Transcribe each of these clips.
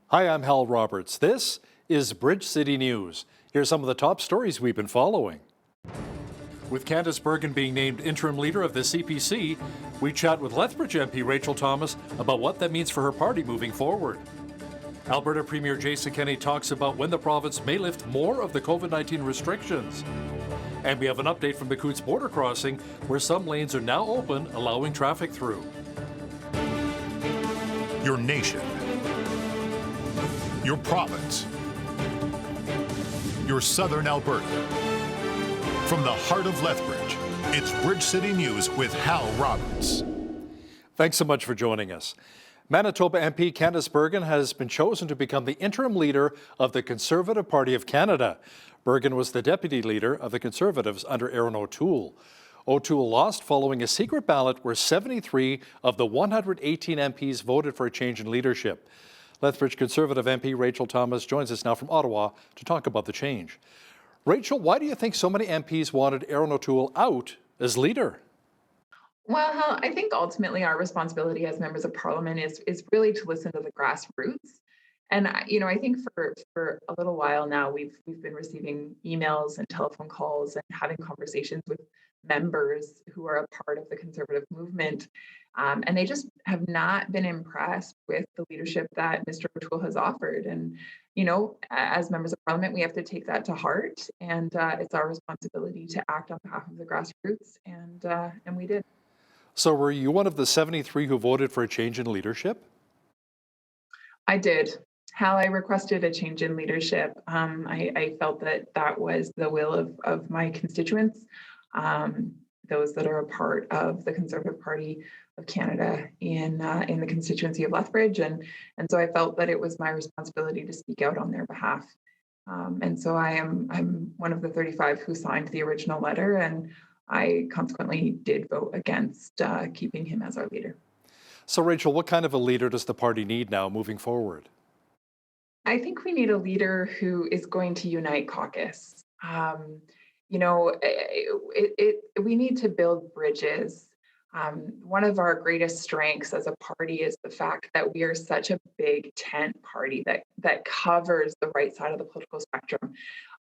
Hi, I'm Hal Roberts. This is Bridge City News. Here's some of the top stories we've been following. With Candace Bergen being named interim leader of the CPC, we chat with Lethbridge MP Rachel Thomas about what that means for her party moving forward. Alberta Premier Jason Kenney talks about when the province may lift more of the COVID-19 restrictions. And we have an update from the Coutts border crossing, where some lanes are now open, allowing traffic through. Your nation. Your province. Your southern Alberta. From the heart of Lethbridge, it's Bridge City News with Hal Roberts. Thanks so much for joining us. Manitoba MP Candace Bergen has been chosen to become the interim leader of the Conservative Party of Canada. Bergen was the deputy leader of the Conservatives under Aaron O'Toole. O'Toole lost following a secret ballot where 73 of the 118 MPs voted for a change in leadership. Lethbridge Conservative MP Rachel Thomas joins us now from Ottawa to talk about the change. Rachel, why do you think so many MPs wanted Aaron O'Toole out as leader? Well, Hal, I think ultimately our responsibility as members of parliament is really to listen to the grassroots. And I think for a little while now, we've been receiving emails and telephone calls and having conversations with members who are a part of the Conservative movement. And they just have not been impressed with the leadership that Mr. O'Toole has offered. And, as members of parliament, we have to take that to heart. And it's our responsibility to act on behalf of the grassroots. And we did. So were you one of the 73 who voted for a change in leadership? I did. Hal, I requested a change in leadership. I felt that was the will of my constituents, those that are a part of the Conservative Party of Canada in the constituency of Lethbridge, and so I felt that it was my responsibility to speak out on their behalf. And so I'm one of the 35 who signed the original letter, and I consequently did vote against keeping him as our leader. So, Rachel, what kind of a leader does the party need now moving forward? I think we need a leader who is going to unite caucus. We need to build bridges. One of our greatest strengths as a party is the fact that we are such a big tent party that covers the right side of the political spectrum.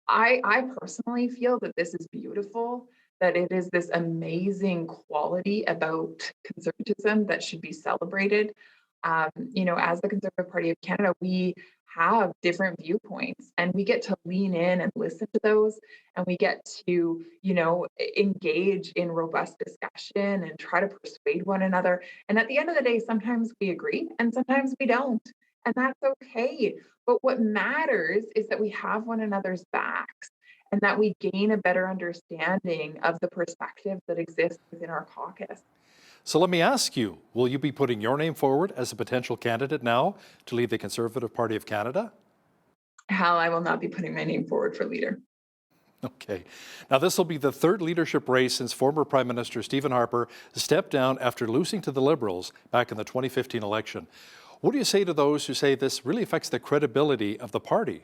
I personally feel that this is beautiful, that it is this amazing quality about conservatism that should be celebrated. As the Conservative Party of Canada, we have different viewpoints and we get to lean in and listen to those, and we get to, engage in robust discussion and try to persuade one another. And at the end of the day, sometimes we agree and sometimes we don't, and that's okay. But what matters is that we have one another's backs and that we gain a better understanding of the perspective that exists within our caucus. So let me ask you, will you be putting your name forward as a potential candidate now to lead the Conservative Party of Canada? Hal, I will not be putting my name forward for leader. Okay. Now, this will be the third leadership race since former Prime Minister Stephen Harper stepped down after losing to the Liberals back in the 2015 election. What do you say to those who say this really affects the credibility of the party?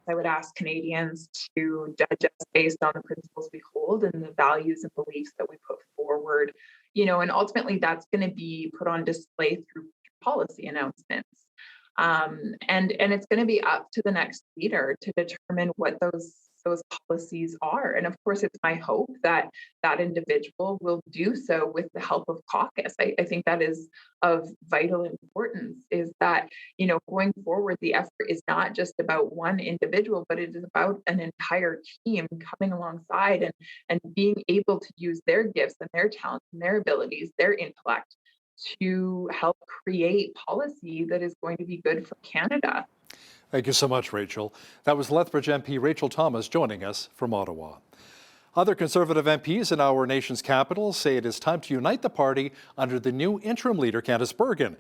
I would ask Canadians to judge us based on the principles we hold and the values and beliefs that we put forward, and ultimately that's going to be put on display through policy announcements. And it's going to be up to the next leader to determine what those policies are. And of course, it's my hope that that individual will do so with the help of caucus. I think that is of vital importance, is that, going forward, the effort is not just about one individual, but it is about an entire team coming alongside and being able to use their gifts and their talents and their abilities, their intellect, to help create policy that is going to be good for Canada. Thank you so much, Rachel. That was Lethbridge MP Rachel Thomas joining us from Ottawa. Other Conservative MPs in our nation's capital say it is time to unite the party under the new interim leader, Candace Bergen.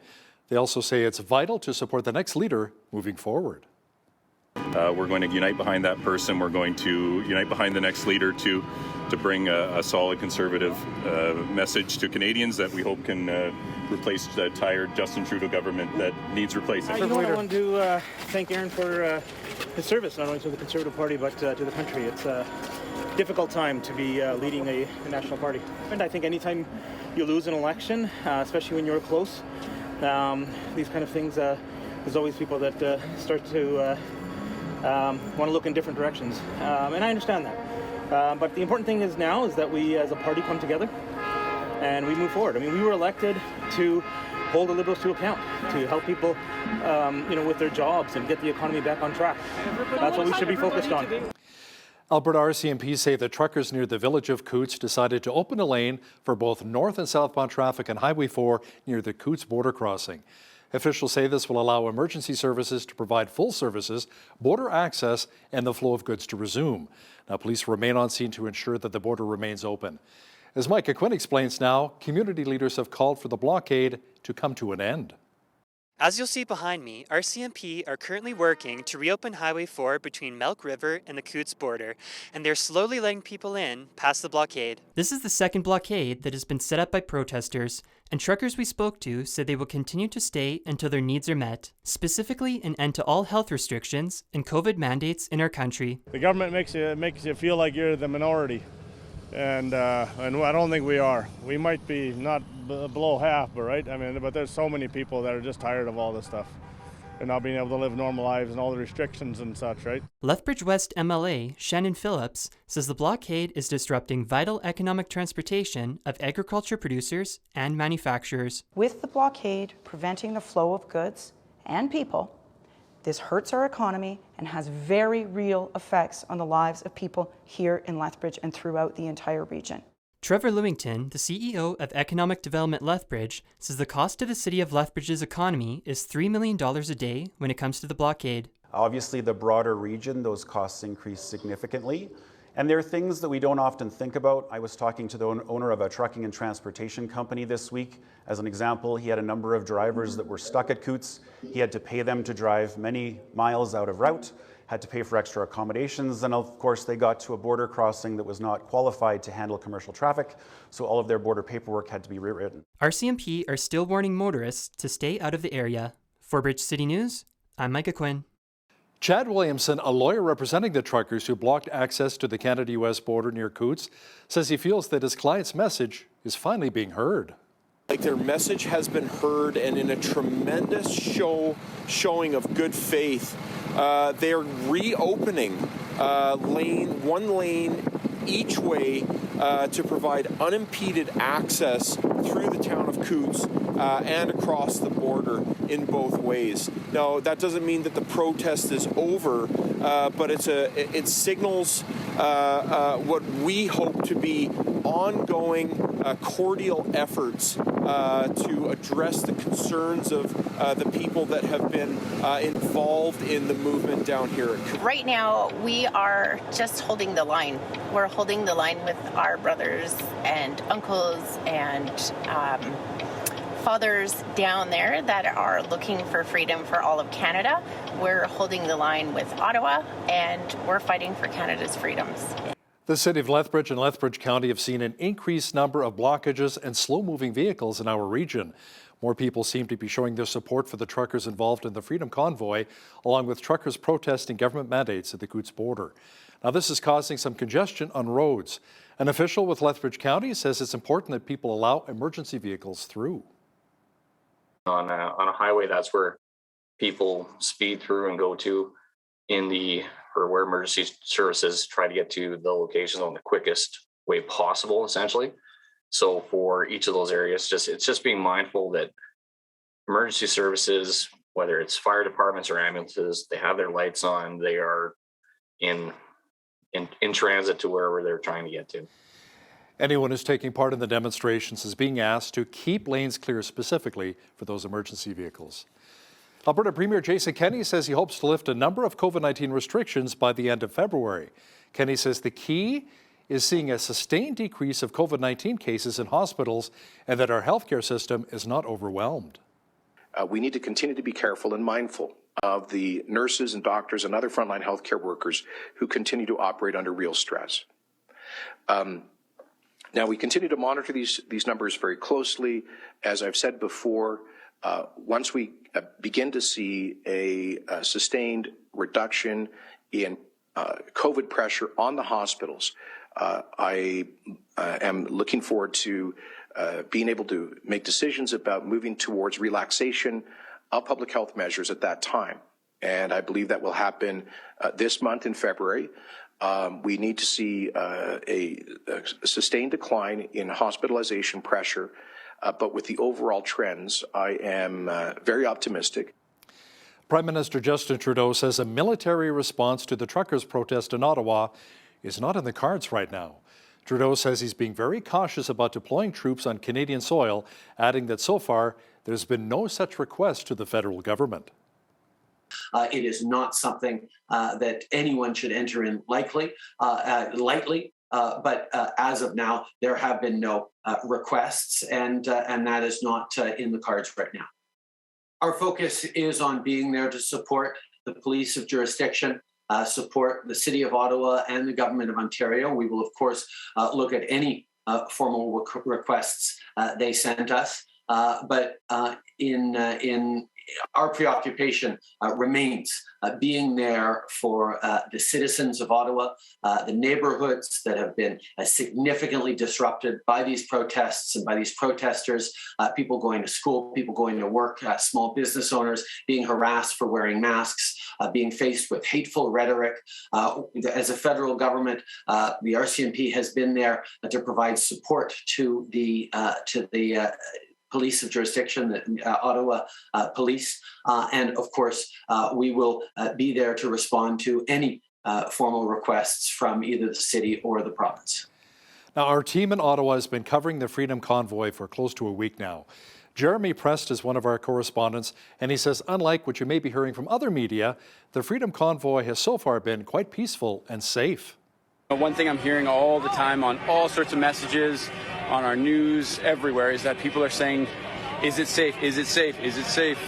They also say it's vital to support the next leader moving forward. We're going to unite behind that person. We're going to unite behind the next leader to bring a solid Conservative message to Canadians that we hope can replace the tired Justin Trudeau government that needs replacing. I want to thank Aaron for his service, not only to the Conservative Party, but to the country. It's a difficult time to be leading a national party. And I think anytime you lose an election, especially when you're close, these kind of things there's always people that start to want to look in different directions, and I understand that. But the important thing is now is that we, as a party, come together and we move forward. I mean, we were elected to hold the Liberals to account, to help people, with their jobs and get the economy back on track. That's what we should be focused on. Alberta RCMP say that truckers near the village of Coutts decided to open a lane for both north and southbound traffic on Highway 4 near the Coutts border crossing. Officials say this will allow emergency services to provide full services, border access, and the flow of goods to resume. Now, police remain on scene to ensure that the border remains open. As Micah Quinn explains now, community leaders have called for the blockade to come to an end. As you'll see behind me, RCMP are currently working to reopen Highway 4 between Milk River and the Coutts border, and they're slowly letting people in past the blockade. This is the second blockade that has been set up by protesters, and truckers we spoke to said they will continue to stay until their needs are met, specifically an end to all health restrictions and COVID mandates in our country. The government makes you feel like you're the minority, and I don't think we are. We might be not below half, but there's so many people that are just tired of all this stuff and not being able to live normal lives and all the restrictions and such, right? Lethbridge West MLA Shannon Phillips says the blockade is disrupting vital economic transportation of agriculture producers and manufacturers. With the blockade preventing the flow of goods and people, this hurts our economy and has very real effects on the lives of people here in Lethbridge and throughout the entire region. Trevor Lewington, the CEO of Economic Development Lethbridge, says the cost to the city of Lethbridge's economy is $3 million a day when it comes to the blockade. Obviously, the broader region, those costs increase significantly. And there are things that we don't often think about. I was talking to the owner of a trucking and transportation company this week. As an example, he had a number of drivers that were stuck at Coutts. He had to pay them to drive many miles out of route, had to pay for extra accommodations, and of course they got to a border crossing that was not qualified to handle commercial traffic, so all of their border paperwork had to be rewritten. RCMP are still warning motorists to stay out of the area. For Bridge City News, I'm Micah Quinn. Chad Williamson, a lawyer representing the truckers who blocked access to the Canada-US border near Coutts, says he feels that his client's message is finally being heard. Their message has been heard, and in a tremendous showing of good faith, they're reopening one lane each way to provide unimpeded access through the town of Coutts and across the border in both ways. Now, that doesn't mean that the protest is over, but it signals what we hope to be ongoing cordial efforts to address the concerns of the people that have been involved in the movement down here at Coutts. Right now, we are just holding the line. We're holding the line with our brothers and uncles and fathers down there that are looking for freedom for all of Canada. We're holding the line with Ottawa, and we're fighting for Canada's freedoms. The City of Lethbridge and Lethbridge County have seen an increased number of blockages and slow-moving vehicles in our region. More people seem to be showing their support for the truckers involved in the Freedom Convoy, along with truckers protesting government mandates at the Coutts border. Now, this is causing some congestion on roads. An official with Lethbridge County says it's important that people allow emergency vehicles through. On a highway, that's where people speed through and go to where emergency services try to get to the locations on the quickest way possible, essentially. So for each of those areas, it's just being mindful that emergency services, whether it's fire departments or ambulances, they have their lights on, they are in transit to wherever they're trying to get to. Anyone who's taking part in the demonstrations is being asked to keep lanes clear specifically for those emergency vehicles. Alberta Premier Jason Kenney says he hopes to lift a number of COVID-19 restrictions by the end of February. Kenney says the key is seeing a sustained decrease of COVID-19 cases in hospitals and that our healthcare system is not overwhelmed. We need to continue to be careful and mindful of the nurses and doctors and other frontline healthcare workers who continue to operate under real stress. Now, we continue to monitor these numbers very closely. As I've said before, once we begin to see a sustained reduction in COVID pressure on the hospitals, I am looking forward to being able to make decisions about moving towards relaxation of public health measures at that time. And I believe that will happen this month in February. We need to see a sustained decline in hospitalization pressure, but with the overall trends, I am very optimistic. Prime Minister Justin Trudeau says a military response to the truckers' protest in Ottawa is not in the cards right now. Trudeau says he's being very cautious about deploying troops on Canadian soil, adding that so far there's been no such request to the federal government. It is not something that anyone should enter in lightly, but as of now, there have been no requests, and that is not in the cards right now. Our focus is on being there to support the police of jurisdiction, support the City of Ottawa and the Government of Ontario. We will, of course, look at any formal requests they send us, but in our preoccupation remains being there for the citizens of Ottawa, the neighborhoods that have been significantly disrupted by these protests and by these protesters, people going to school, people going to work, small business owners being harassed for wearing masks, being faced with hateful rhetoric. As a federal government, the RCMP has been there to provide support to the police of jurisdiction, the Ottawa police. And of course, we will be there to respond to any formal requests from either the city or the province. Now, our team in Ottawa has been covering the Freedom Convoy for close to a week now. Jeremy Prest is one of our correspondents, and he says, unlike what you may be hearing from other media, the Freedom Convoy has so far been quite peaceful and safe. One thing I'm hearing all the time on all sorts of messages, on our news, everywhere, is that people are saying, is it safe? Is it safe? Is it safe?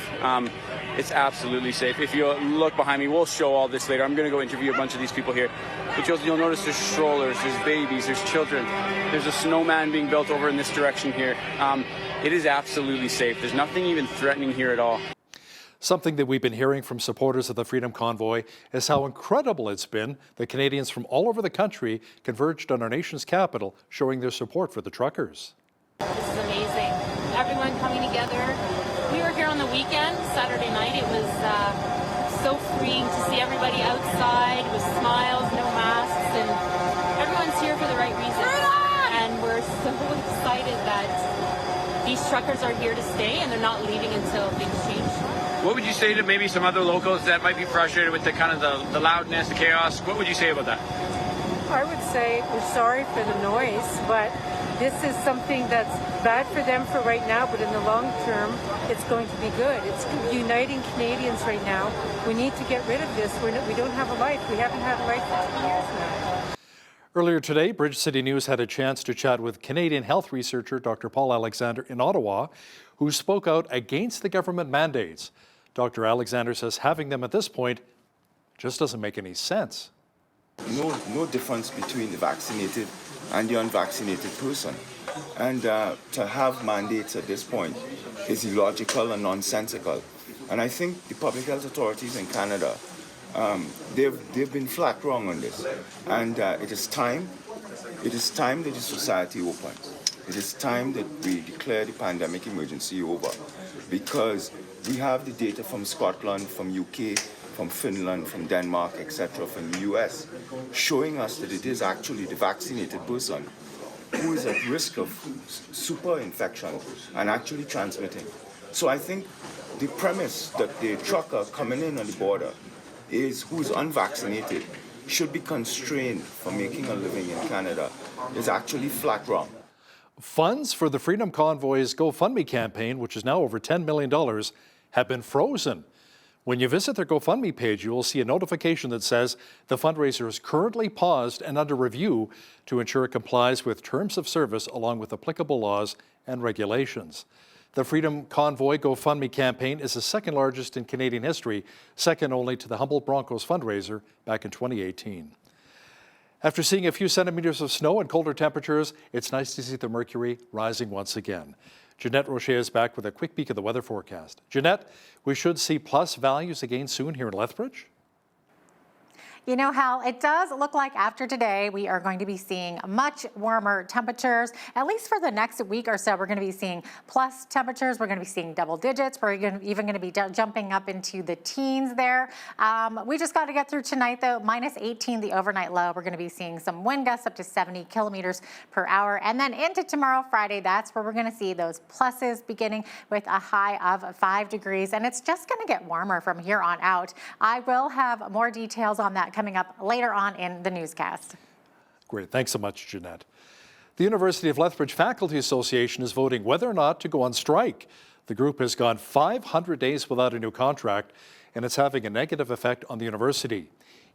It's absolutely safe. If you look behind me, we'll show all this later. I'm going to go interview a bunch of these people here. But you'll notice there's strollers, there's babies, there's children. There's a snowman being built over in this direction here. It is absolutely safe. There's nothing even threatening here at all. Something that we've been hearing from supporters of the Freedom Convoy is how incredible it's been that Canadians from all over the country converged on our nation's capital, showing their support for the truckers. This is amazing. Everyone coming together. We were here on the weekend, Saturday night. It was so freeing to see everybody outside with smiles, no masks, and everyone's here for the right reasons. And we're so excited that these truckers are here to stay and they're not leaving until things change. What would you say to maybe some other locals that might be frustrated with the kind of the loudness, the chaos? What would you say about that? I would say we're sorry for the noise, but this is something that's bad for them for right now, but in the long term, it's going to be good. It's uniting Canadians right now. We need to get rid of this. We don't have a life. We haven't had a life for 2 years now. Earlier today, Bridge City News had a chance to chat with Canadian health researcher Dr. Paul Alexander in Ottawa, who spoke out against the government mandates. Dr. Alexander says having them at this point just doesn't make any sense. No difference between the vaccinated and the unvaccinated person. And to have mandates at this point is illogical and nonsensical. And I think the public health authorities in Canada, they've been flat wrong on this. And it is time that the society opens. It is time that we declare the pandemic emergency over, because we have the data from Scotland, from UK, from Finland, from Denmark, etc., from the US, showing us that it is actually the vaccinated person who is at risk of super infection and actually transmitting. So I think the premise that the trucker coming in on the border who is unvaccinated should be constrained from making a living in Canada is actually flat wrong. Funds for the Freedom Convoy's GoFundMe campaign, which is now over $10 million, have been frozen. When you visit their GoFundMe page, you will see a notification that says the fundraiser is currently paused and under review to ensure it complies with terms of service along with applicable laws and regulations. The Freedom Convoy GoFundMe campaign is the second largest in Canadian history, second only to the Humboldt Broncos fundraiser back in 2018. After seeing a few centimeters of snow and colder temperatures, it's nice to see the mercury rising once again. Jeanette Rocher is back with a quick peek of the weather forecast. Jeanette, we should see plus values again soon here in Lethbridge? You know, Hal, it does look like after today we are going to be seeing much warmer temperatures. At least for the next week or so, we're going to be seeing plus temperatures. We're going to be seeing double digits. We're even going to be jumping up into the teens there. We just got to get through tonight, though. Minus 18, the overnight low. We're going to be seeing some wind gusts up to 70 kilometers per hour. And then into tomorrow, Friday, that's where we're going to see those pluses beginning with a high of 5 degrees. And it's just going to get warmer from here on out. I will have more details on that coming up later on in the newscast. Great. Thanks so much, Jeanette. The University of Lethbridge Faculty Association is voting whether or not to go on strike. The group has gone 500 days without a new contract, and it's having a negative effect on the university.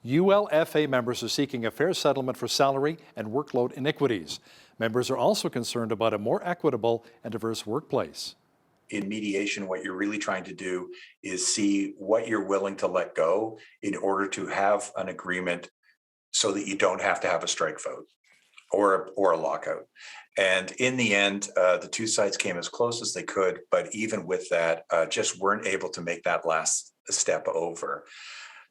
ULFA members are seeking a fair settlement for salary and workload inequities. Members are also concerned about a more equitable and diverse workplace. In mediation, what you're really trying to do is see what you're willing to let go in order to have an agreement so that you don't have to have a strike vote or a lockout. And in the end, the two sides came as close as they could, but even with that, just weren't able to make that last step over.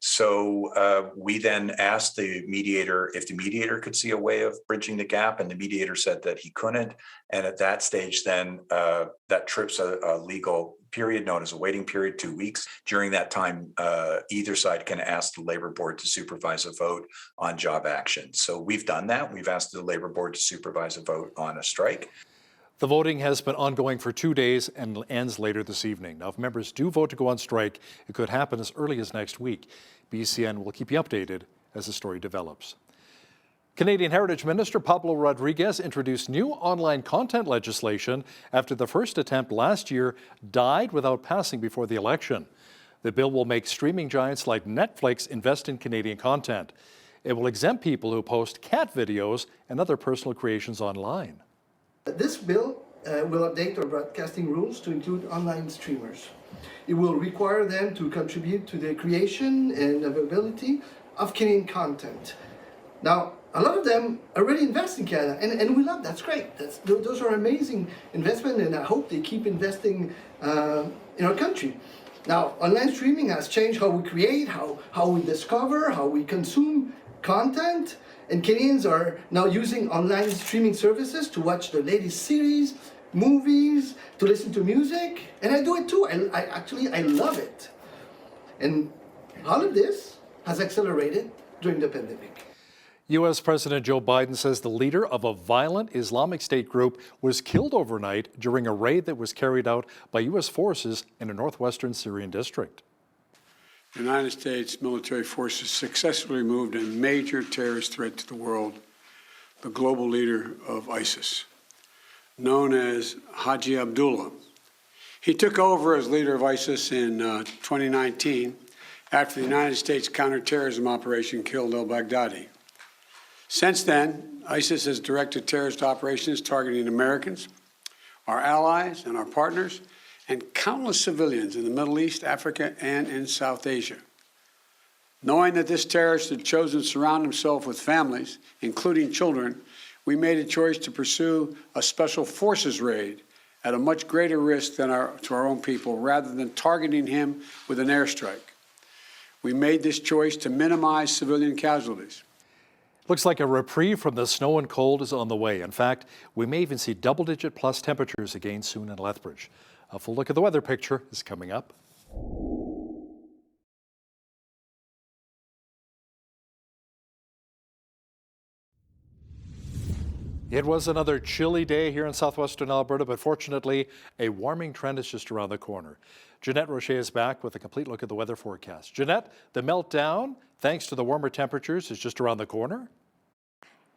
So we then asked the mediator if the mediator could see a way of bridging the gap, and the mediator said that he couldn't. And at that stage, then that trips a legal period known as a waiting period, 2 weeks. During that time, either side can ask the labor board to supervise a vote on job action. So we've done that. We've asked the labor board to supervise a vote on a strike. The voting has been ongoing for 2 days and ends later this evening. Now, if members do vote to go on strike, it could happen as early as next week. BCN will keep you updated as the story develops. Canadian Heritage Minister Pablo Rodriguez introduced new online content legislation after the first attempt last year died without passing before the election. The bill will make streaming giants like Netflix invest in Canadian content. It will exempt people who post cat videos and other personal creations online. This bill will update our broadcasting rules to include online streamers. It will require them to contribute to the creation and availability of Canadian content. Now, a lot of them already invest in Canada, and we love that's great. Those are amazing investments, and I hope they keep investing in our country. Now, online streaming has changed how we create, how we discover, how we consume content, and Canadians are now using online streaming services to watch the latest series, movies, to listen to music, and I do it too. I love it. And all of this has accelerated during the pandemic. U.S. President Joe Biden says the leader of a violent Islamic State group was killed overnight during a raid that was carried out by U.S. forces in a northwestern Syrian district. The United States military forces successfully removed a major terrorist threat to the world, the global leader of ISIS, known as Haji Abdullah. He took over as leader of ISIS in 2019 after the United States counterterrorism operation killed al-Baghdadi. Since then, ISIS has directed terrorist operations targeting Americans, our allies, and our partners, and countless civilians in the Middle East, Africa, and in South Asia. Knowing that this terrorist had chosen to surround himself with families, including children, we made a choice to pursue a special forces raid at a much greater risk than to our own people, rather than targeting him with an airstrike. We made this choice to minimize civilian casualties. Looks like a reprieve from the snow and cold is on the way. In fact, we may even see double-digit plus temperatures again soon in Lethbridge. A full look at the weather picture is coming up. It was another chilly day here in southwestern Alberta, but fortunately, a warming trend is just around the corner. Jeanette Rocher is back with a complete look at the weather forecast. Jeanette, the meltdown, thanks to the warmer temperatures, is just around the corner?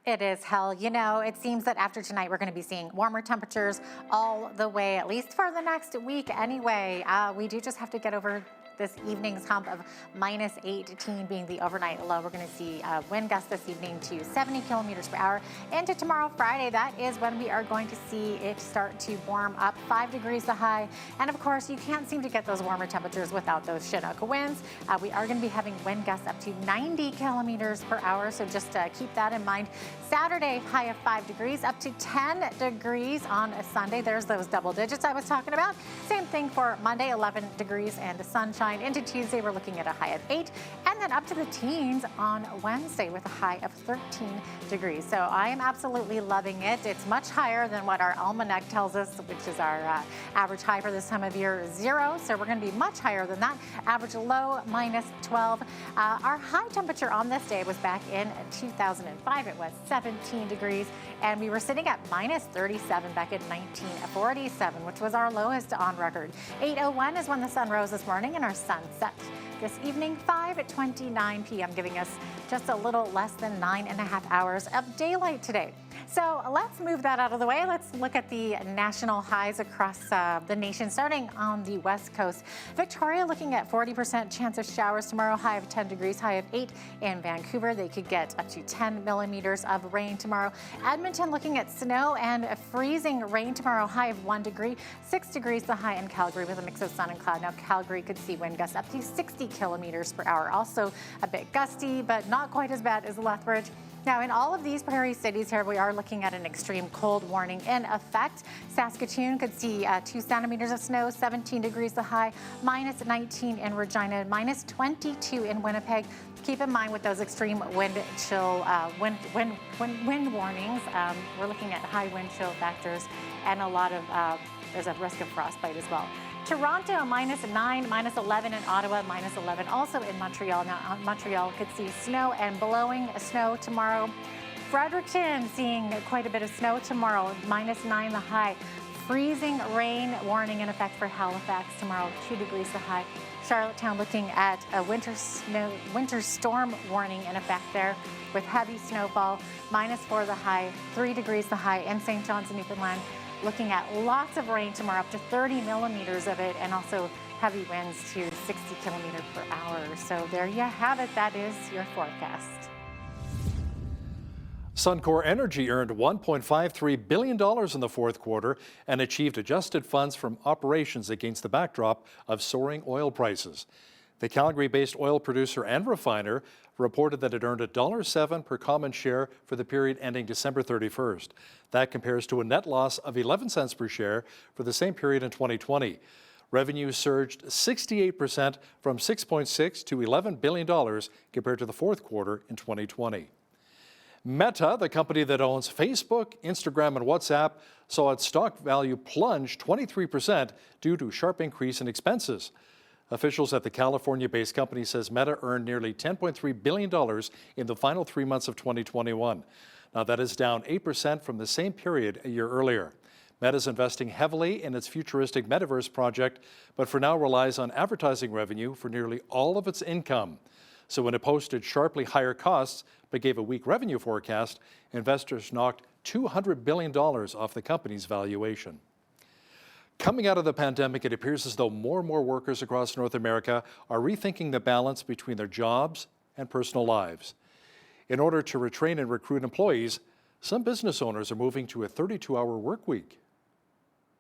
It is, Hal. You know, it seems that after tonight, we're going to be seeing warmer temperatures all the way, at least for the next week anyway. We do just have to get over this evening's hump of minus 18 being the overnight low. We're going to see wind gusts this evening to 70 kilometers per hour. Into tomorrow, Friday, that is when we are going to see it start to warm up. 5 degrees the high. And of course, you can't seem to get those warmer temperatures without those Chinook winds. We are going to be having wind gusts up to 90 kilometers per hour. So just keep that in mind. Saturday, high of 5 degrees, up to 10 degrees on a Sunday. There's those double digits I was talking about. Same thing for Monday, 11 degrees and sunshine. sunshine. Into Tuesday, we're looking at a high of 8, and then up to the teens on Wednesday with a high of 13 degrees. So I am absolutely loving it. It's much higher than what our almanac tells us, which is our average high for this time of year, 0. So we're going to be much higher than that. Average low, minus 12. Our high temperature on this day was back in 2005. It was 17 degrees, and we were sitting at minus 37 back in 1947, which was our lowest on record. 8:01 is when the sun rose this morning, and our sun set this evening, 5:29 p.m., giving us just a little less than 9.5 hours of daylight today. So let's move that out of the way. Let's look at the national highs across the nation, starting on the west coast. Victoria looking at 40% chance of showers tomorrow, high of 10 degrees, high of 8 in Vancouver. They could get up to 10 millimeters of rain tomorrow. Edmonton looking at snow and freezing rain tomorrow, high of 1 degree, 6 degrees the high in Calgary with a mix of sun and cloud. Now Calgary could see wind gusts up to 60 kilometers per hour. Also a bit gusty, but not quite as bad as Lethbridge. Now, in all of these prairie cities here, we are looking at an extreme cold warning in effect. Saskatoon could see 2 centimeters of snow, 17 degrees the high, minus 19 in Regina, minus 22 in Winnipeg. Keep in mind with those extreme wind chill, wind warnings, we're looking at high wind chill factors and a lot of, there's a risk of frostbite as well. Toronto, minus 9, minus 11 in Ottawa, minus 11 also in Montreal. Now, Montreal could see snow and blowing snow tomorrow. Fredericton seeing quite a bit of snow tomorrow, minus 9 the high. Freezing rain warning in effect for Halifax tomorrow, 2 degrees the high. Charlottetown looking at a winter storm warning in effect there with heavy snowfall, minus 4 the high, 3 degrees the high in St. John's, Newfoundland. Looking at lots of rain tomorrow, up to 30 millimeters of it, and also heavy winds to 60 kilometers per hour. So there you have it. That is your forecast. Suncor Energy earned $1.53 billion in the fourth quarter and achieved adjusted funds from operations against the backdrop of soaring oil prices. The Calgary-based oil producer and refiner reported that it earned $1.07 per common share for the period ending December 31st. That compares to a net loss of 11 cents per share for the same period in 2020. Revenue surged 68% from $6.6 to $11 billion compared to the fourth quarter in 2020. Meta, the company that owns Facebook, Instagram, and WhatsApp, saw its stock value plunge 23% due to a sharp increase in expenses. Officials at the California-based company says Meta earned nearly $10.3 billion in the final 3 months of 2021. Now that is down 8% from the same period a year earlier. Meta is investing heavily in its futuristic metaverse project, but for now relies on advertising revenue for nearly all of its income. So when it posted sharply higher costs but gave a weak revenue forecast, investors knocked $200 billion off the company's valuation. Coming out of the pandemic, it appears as though more and more workers across North America are rethinking the balance between their jobs and personal lives. In order to retrain and recruit employees, some business owners are moving to a 32-hour work week.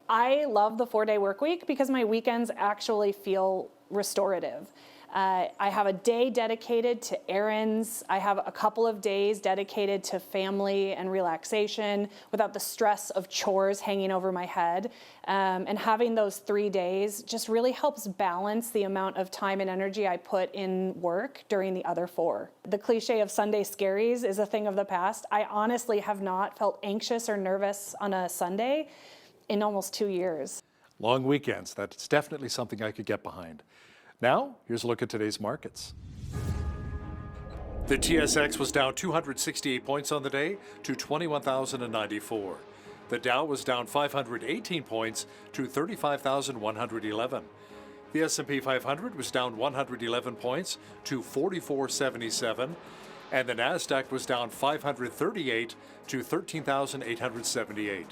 I love the 4-day work week because my weekends actually feel restorative. I have a day dedicated to errands. I have a couple of days dedicated to family and relaxation without the stress of chores hanging over my head. And having those 3 days just really helps balance the amount of time and energy I put in work during the other 4. The cliche of Sunday scaries is a thing of the past. I honestly have not felt anxious or nervous on a Sunday in almost 2 years. Long weekends, that's definitely something I could get behind. Now, here's a look at today's markets. The TSX was down 268 points on the day to 21,094. The Dow was down 518 points to 35,111. The S&P 500 was down 111 points to 4477. And the Nasdaq was down 538 to 13,878.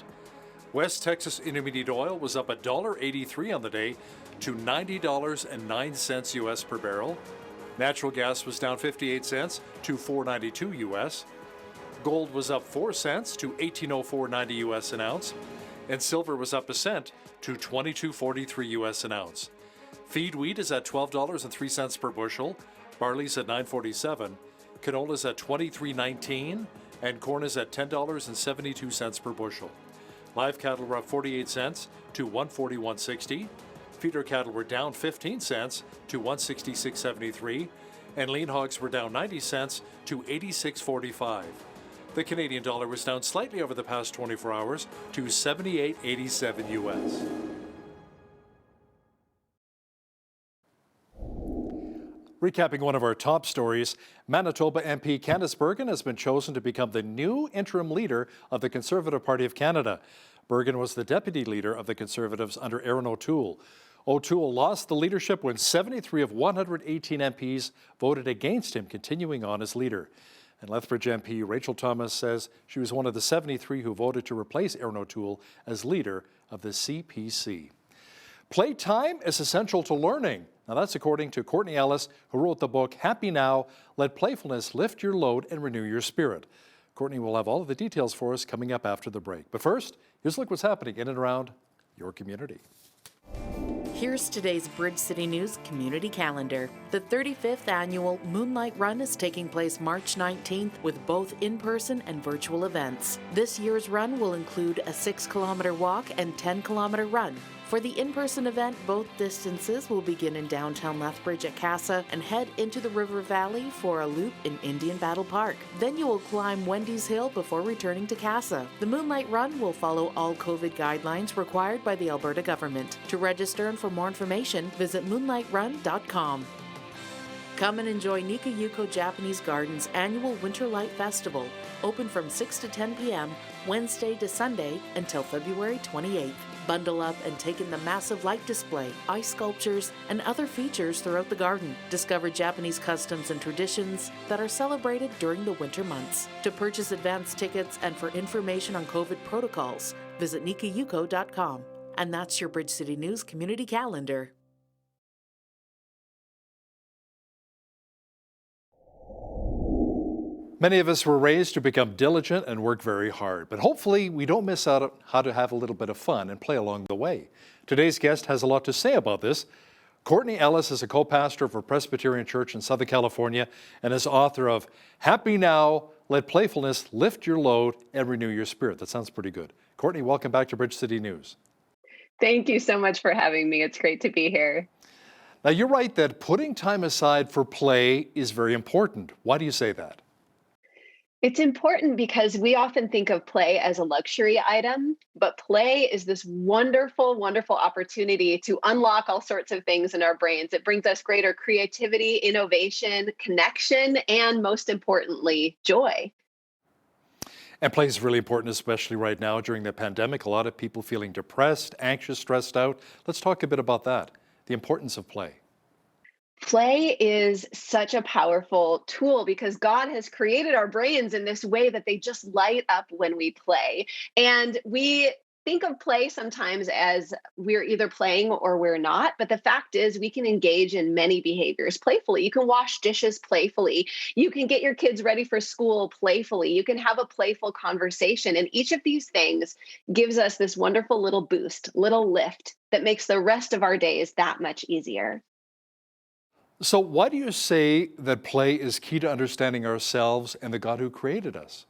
West Texas Intermediate Oil was up $1.83 on the day to $90.09 U.S. per barrel. Natural gas was down 58 cents to $4.92 U.S. Gold was up 4 cents to $18.0490 U.S. an ounce. And silver was up a cent to $22.43 U.S. an ounce. Feed wheat is at $12.03 per bushel. Barley's at $9.47. Canola's at $23.19. And corn is at $10.72 per bushel. Live cattle were up 48 cents to $141.60. feeder cattle were down 15 cents to 166.73, and lean hogs were down 90 cents to 86.45. The Canadian dollar was down slightly over the past 24 hours to 78.87 US. Recapping one of our top stories, Manitoba MP Candice Bergen has been chosen to become the new interim leader of the Conservative Party of Canada. Bergen was the deputy leader of the Conservatives under Aaron O'Toole. O'Toole lost the leadership when 73 of 118 MPs voted against him continuing on as leader. And Lethbridge MP Rachel Thomas says she was one of the 73 who voted to replace Aaron O'Toole as leader of the CPC. Playtime is essential to learning. Now that's according to Courtney Ellis, who wrote the book Happy Now, Let Playfulness Lift Your Load and Renew Your Spirit. Courtney will have all of the details for us coming up after the break. But first, here's a look what's happening in and around your community. Here's today's Bridge City News community calendar. The 35th annual Moonlight Run is taking place March 19th with both in-person and virtual events. This year's run will include a 6-kilometer walk and 10-kilometer run. For the in-person event, both distances will begin in downtown Lethbridge at Casa and head into the River Valley for a loop in Indian Battle Park. Then you will climb Wendy's Hill before returning to Casa. The Moonlight Run will follow all COVID guidelines required by the Alberta government. To register and for more information, visit moonlightrun.com. Come and enjoy Nikayuko Japanese Garden's annual Winter Light Festival, open from 6 to 10 p.m. Wednesday to Sunday until February 28th. Bundle up and take in the massive light display, ice sculptures, and other features throughout the garden. Discover Japanese customs and traditions that are celebrated during the winter months. To purchase advance tickets and for information on COVID protocols, visit nikayuko.com. And that's your Bridge City News community calendar. Many of us were raised to become diligent and work very hard, but hopefully we don't miss out on how to have a little bit of fun and play along the way. Today's guest has a lot to say about this. Courtney Ellis is a co-pastor of a Presbyterian church in Southern California and is author of Happy Now, Let Playfulness Lift Your Load and Renew Your Spirit. That sounds pretty good. Courtney, welcome back to Bridge City News. Thank you so much for having me. It's great to be here. Now, you're right that putting time aside for play is very important. Why do you say that? It's important because we often think of play as a luxury item, but play is this wonderful, wonderful opportunity to unlock all sorts of things in our brains. It brings us greater creativity, innovation, connection, and most importantly, joy. And play is really important, especially right now during the pandemic. A lot of people feeling depressed, anxious, stressed out. Let's talk a bit about that, the importance of play. Play is such a powerful tool because God has created our brains in this way that they just light up when we play. And we think of play sometimes as we're either playing or we're not. But the fact is we can engage in many behaviors playfully. You can wash dishes playfully. You can get your kids ready for school playfully. You can have a playful conversation. And each of these things gives us this wonderful little boost, little lift that makes the rest of our days that much easier. So why do you say that play is key to understanding ourselves and the God who created us?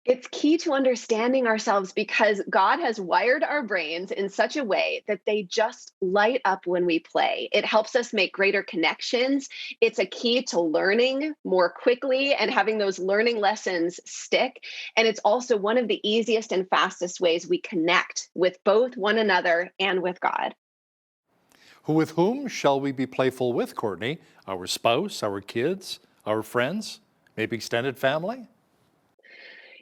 It's key to understanding ourselves because God has wired our brains in such a way that they just light up when we play. It helps us make greater connections. It's a key to learning more quickly and having those learning lessons stick. And it's also one of the easiest and fastest ways we connect with both one another and with God. With whom shall we be playful with, Courtney? Our spouse, our kids, our friends, maybe extended family?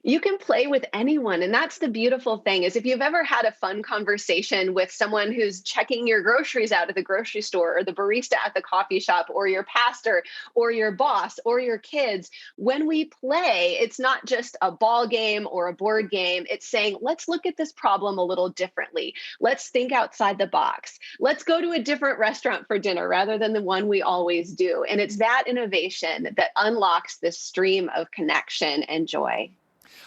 You can play with anyone. And that's the beautiful thing is if you've ever had a fun conversation with someone who's checking your groceries out at the grocery store or the barista at the coffee shop or your pastor or your boss or your kids, when we play, it's not just a ball game or a board game. It's saying, let's look at this problem a little differently. Let's think outside the box. Let's go to a different restaurant for dinner rather than the one we always do. And it's that innovation that unlocks this stream of connection and joy.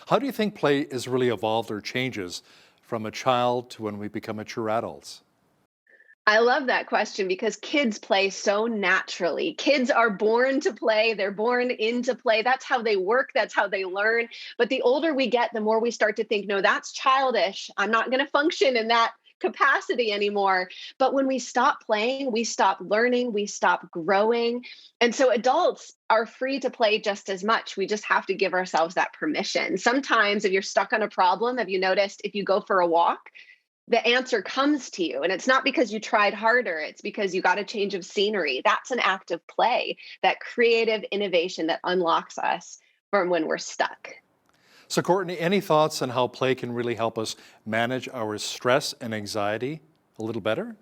How do you think play is really evolved or changes from a child to when we become mature adults? I love that question because kids play so naturally. Kids are born to play. They're born into play. That's how they work. That's how they learn. But the older we get, the more we start to think, no, that's childish. I'm not going to function in that capacity anymore. But when we stop playing, we stop learning, we stop growing. And so adults are free to play just as much. We just have to give ourselves that permission. Sometimes if you're stuck on a problem, have you noticed if you go for a walk, the answer comes to you, and it's not because you tried harder, it's because you got a change of scenery. That's an act of play, that creative innovation that unlocks us from when we're stuck. So Courtney, any thoughts on how play can really help us manage our stress and anxiety a little better?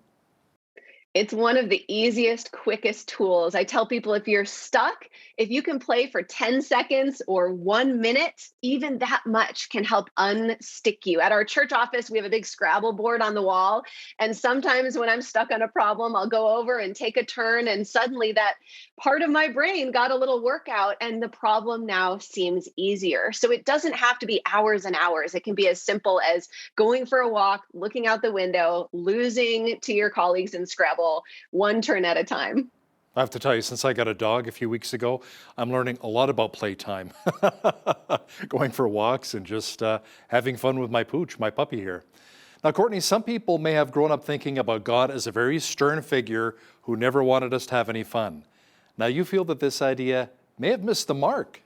It's one of the easiest, quickest tools. I tell people if you're stuck, if you can play for 10 seconds or 1 minute, even that much can help unstick you. At our church office, we have a big Scrabble board on the wall. And sometimes when I'm stuck on a problem, I'll go over and take a turn. And suddenly that part of my brain got a little workout and the problem now seems easier. So it doesn't have to be hours and hours. It can be as simple as going for a walk, looking out the window, losing to your colleagues in Scrabble, one turn at a time. I have to tell you, since I got a dog a few weeks ago, I'm learning a lot about playtime. Going for walks and just having fun with my pooch, my puppy here. Now, Courtney, some people may have grown up thinking about God as a very stern figure who never wanted us to have any fun. Now, you feel that this idea may have missed the mark.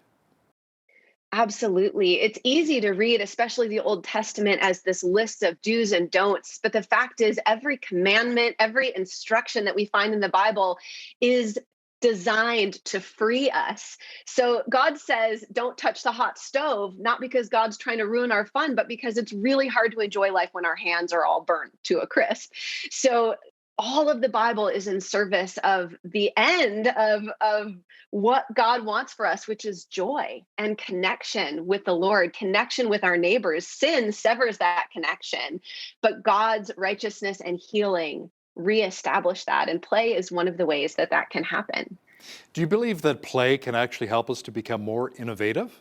Absolutely. It's easy to read, especially the Old Testament, as this list of do's and don'ts. But the fact is, every commandment, every instruction that we find in the Bible is designed to free us. So God says, don't touch the hot stove, not because God's trying to ruin our fun, but because it's really hard to enjoy life when our hands are all burnt to a crisp. So all of the Bible is in service of the end of what God wants for us, which is joy and connection with the Lord, connection with our neighbors. Sin severs that connection, but God's righteousness and healing reestablish that. And play is one of the ways that that can happen. Do you believe that play can actually help us to become more innovative?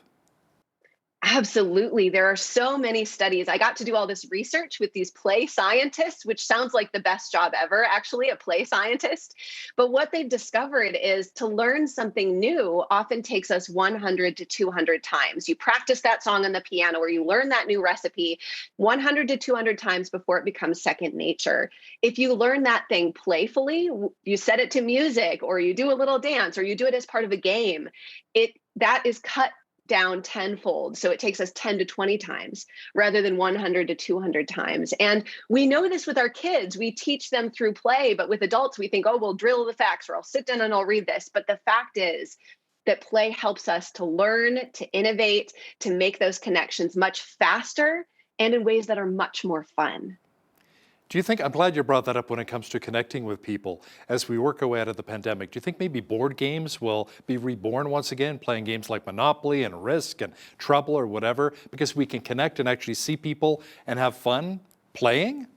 Absolutely. There are so many studies. I got to do all this research with these play scientists, which sounds like the best job ever, actually, a play scientist. But what they've discovered is to learn something new often takes us 100 to 200 times. You practice that song on the piano or you learn that new recipe 100 to 200 times before it becomes second nature. If you learn that thing playfully, you set it to music or you do a little dance or you do it as part of a game, that is cut down tenfold. So it takes us 10 to 20 times rather than 100 to 200 times. And we know this with our kids. We teach them through play, but with adults, we think, oh, we'll drill the facts or I'll sit down and I'll read this. But the fact is that play helps us to learn, to innovate, to make those connections much faster and in ways that are much more fun. Do you think, I'm glad you brought that up when it comes to connecting with people as we work our way out of the pandemic, do you think maybe board games will be reborn once again, playing games like Monopoly and Risk and Trouble or whatever, because we can connect and actually see people and have fun playing?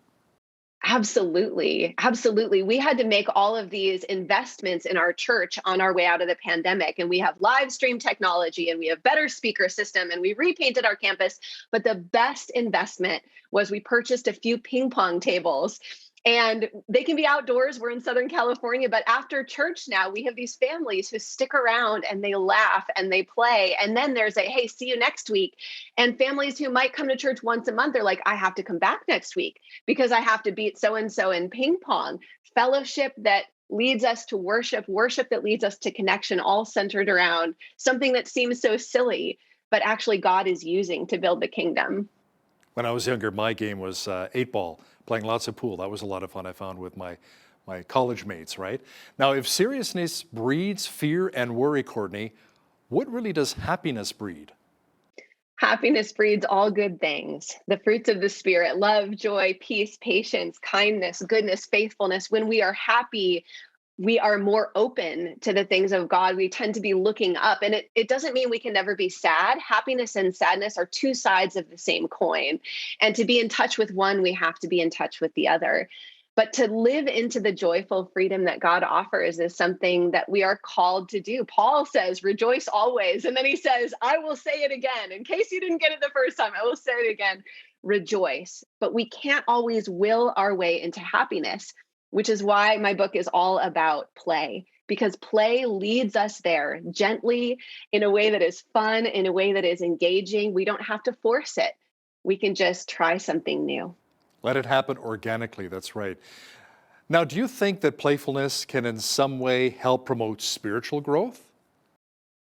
Absolutely. Absolutely. We had to make all of these investments in our church on our way out of the pandemic. And we have live stream technology and we have better speaker system and we repainted our campus. But the best investment was we purchased a few ping pong tables. And they can be outdoors. We're in Southern California, but after church now, we have these families who stick around and they laugh and they play. And then there's hey, see you next week. And families who might come to church once a month, they're like, I have to come back next week because I have to beat so-and-so in ping pong. Fellowship that leads us to worship that leads us to connection, all centered around something that seems so silly, but actually God is using to build the kingdom. When I was younger, my game was 8-ball, playing lots of pool. That was a lot of fun I found with my college mates, right? Now, if seriousness breeds fear and worry, Courtney, what really does happiness breed? Happiness breeds all good things. The fruits of the Spirit, love, joy, peace, patience, kindness, goodness, faithfulness. When we are happy, we are more open to the things of God. We tend to be looking up. And it doesn't mean we can never be sad. Happiness and sadness are two sides of the same coin. And to be in touch with one, we have to be in touch with the other. But to live into the joyful freedom that God offers is something that we are called to do. Paul says, rejoice always. And then he says, I will say it again. In case you didn't get it the first time, I will say it again. Rejoice. But we can't always will our way into happiness, which is why my book is all about play, because play leads us there gently in a way that is fun, in a way that is engaging. We don't have to force it. We can just try something new. Let it happen organically, that's right. Now, do you think that playfulness can in some way help promote spiritual growth?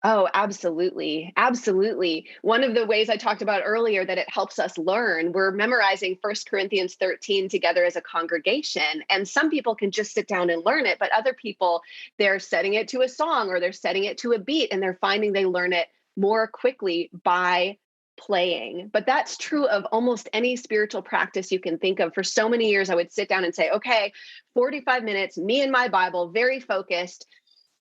Oh, absolutely. Absolutely. One of the ways I talked about earlier that it helps us learn, we're memorizing 1 Corinthians 13 together as a congregation. And some people can just sit down and learn it, but other people, they're setting it to a song or they're setting it to a beat and they're finding they learn it more quickly by playing. But that's true of almost any spiritual practice you can think of. For so many years, I would sit down and say, okay, 45 minutes, me and my Bible, very focused.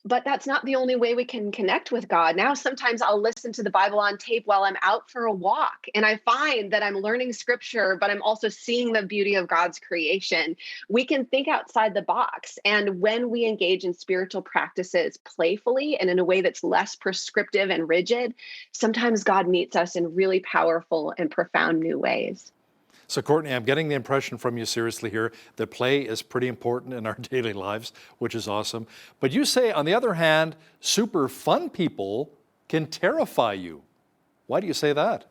But that's not the only way we can connect with God. Now, sometimes I'll listen to the Bible on tape while I'm out for a walk. And I find that I'm learning scripture, but I'm also seeing the beauty of God's creation. We can think outside the box. And when we engage in spiritual practices playfully and in a way that's less prescriptive and rigid, sometimes God meets us in really powerful and profound new ways. So, Courtney, I'm getting the impression from you seriously here that play is pretty important in our daily lives, which is awesome. But you say, on the other hand, super fun people can terrify you. Why do you say that?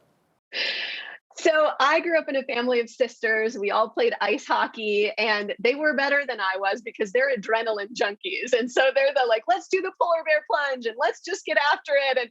So I grew up in a family of sisters. We all played ice hockey and they were better than I was because they're adrenaline junkies. And so they're the like, let's do the polar bear plunge and let's just get after it. And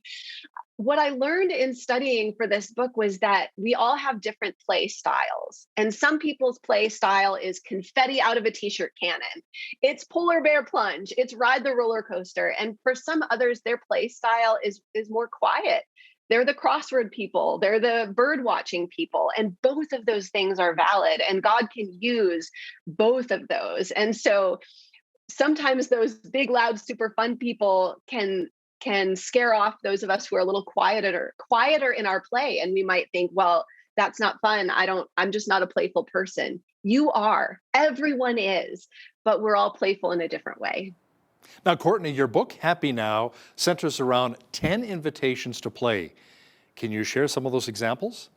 what I learned in studying for this book was that we all have different play styles. And some people's play style is confetti out of a t-shirt cannon. It's polar bear plunge. It's ride the roller coaster. And for some others, their play style is more quiet. They're the crossword people. They're the bird watching people. And both of those things are valid. And God can use both of those. And so sometimes those big, loud, super fun people can scare off those of us who are a little quieter in our play. And we might think, well, that's not fun. I'm just not a playful person. You are. Everyone is. But we're all playful in a different way. Now, Courtney, your book, Happy Now, centers around 10 invitations to play. Can you share some of those examples?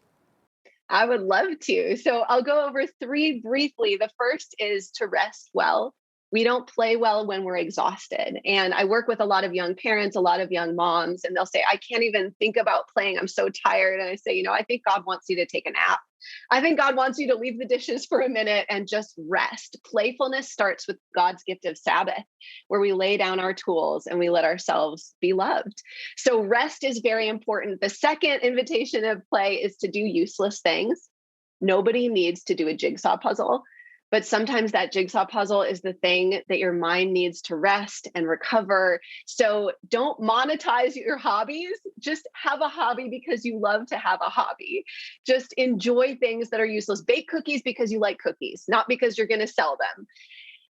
I would love to. So I'll go over 3 briefly. The first is to rest well. We don't play well when we're exhausted. And I work with a lot of young parents, a lot of young moms, and they'll say, I can't even think about playing. I'm so tired. And I say, I think God wants you to take a nap. I think God wants you to leave the dishes for a minute and just rest. Playfulness starts with God's gift of Sabbath, where we lay down our tools and we let ourselves be loved. So rest is very important. The second invitation of play is to do useless things. Nobody needs to do a jigsaw puzzle. But sometimes that jigsaw puzzle is the thing that your mind needs to rest and recover. So don't monetize your hobbies. Just have a hobby because you love to have a hobby. Just enjoy things that are useless. Bake cookies because you like cookies, not because you're going to sell